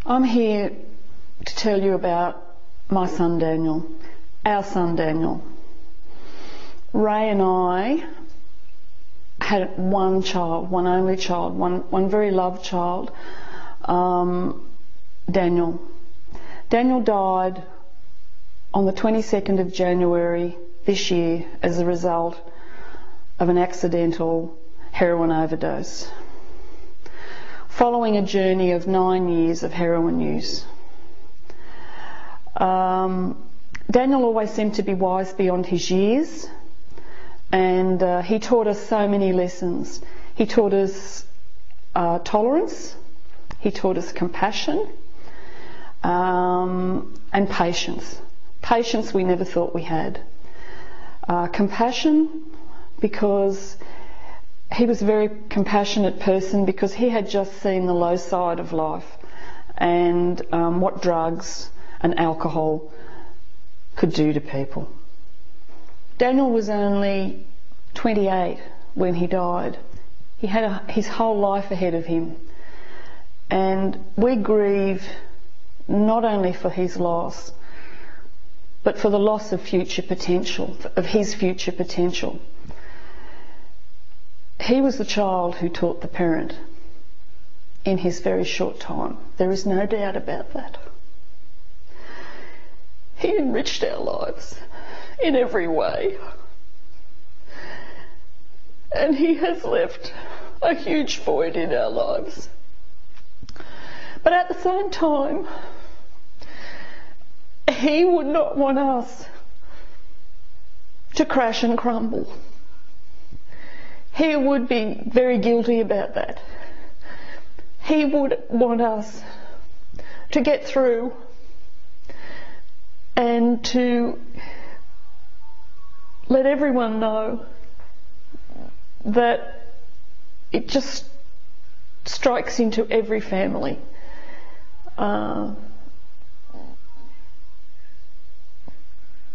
I'm here to tell you about my son Daniel, our son Daniel. Ray and I had one child, one only child, one very loved child, Daniel. Daniel died on the 22nd of January this year as a result of an accidental heroin overdose, following a journey of 9 years of heroin use. Daniel always seemed to be wise beyond his years, and he taught us so many lessons. He taught us tolerance, he taught us compassion, and patience. Patience we never thought we had. Compassion, because he was a very compassionate person, because he had just seen the low side of life and what drugs and alcohol could do to people. Daniel was only 28 when he died. He had his whole life ahead of him, and we grieve not only for his loss, but for the loss of future potential, of his future potential. He was the child who taught the parent in his very short time. There is no doubt about that. He enriched our lives in every way. And he has left a huge void in our lives. But at the same time, he would not want us to crash and crumble. He would be very guilty about that. He would want us to get through and to let everyone know that it just strikes into every family.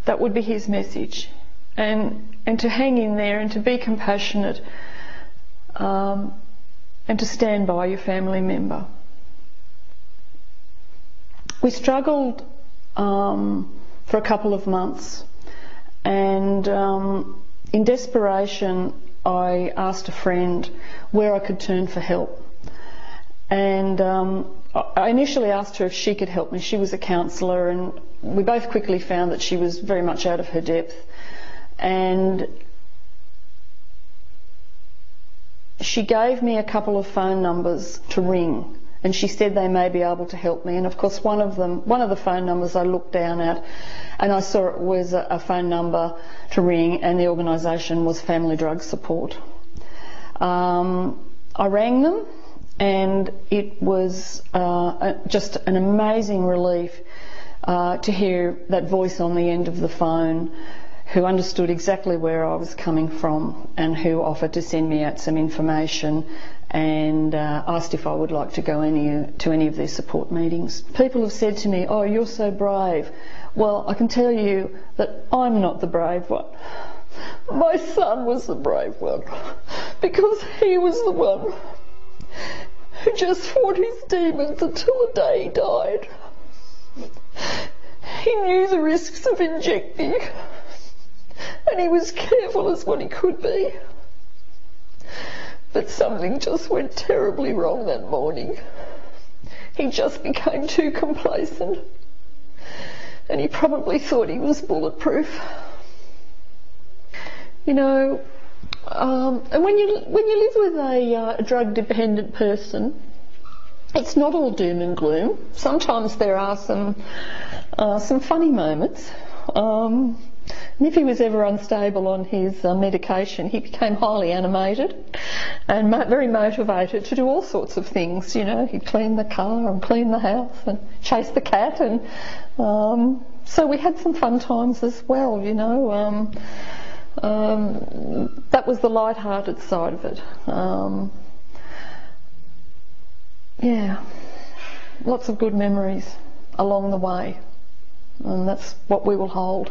That would be his message, and to hang in there and to be compassionate, and to stand by your family member. We struggled for a couple of months, and in desperation I asked a friend where I could turn for help. And I initially asked her if she could help me. She was a counsellor, and we both quickly found that she was very much out of her depth. And she gave me a couple of phone numbers to ring, and she said they may be able to help me. And of course one of the phone numbers I looked down at, and I saw it was a phone number to ring, and the organisation was Family Drug Support. I rang them, and it was just an amazing relief to hear that voice on the end of the phone, who understood exactly where I was coming from and who offered to send me out some information and asked if I would like to go to any of their support meetings. People have said to me, "Oh, you're so brave." Well, I can tell you that I'm not the brave one. My son was the brave one, because he was the one who just fought his demons until the day he died. He knew the risks of injecting, and he was careful as what he could be. But something just went terribly wrong that morning. He just became too complacent, and he probably thought he was bulletproof. You know, and when you live with a drug-dependent person, it's not all doom and gloom. Sometimes there are some funny moments. And if he was ever unstable on his medication, he became highly animated and very motivated to do all sorts of things. You know, he'd clean the car and clean the house and chase the cat, and so we had some fun times as well. You know, that was the light-hearted side of it. Yeah, lots of good memories along the way, and that's what we will hold.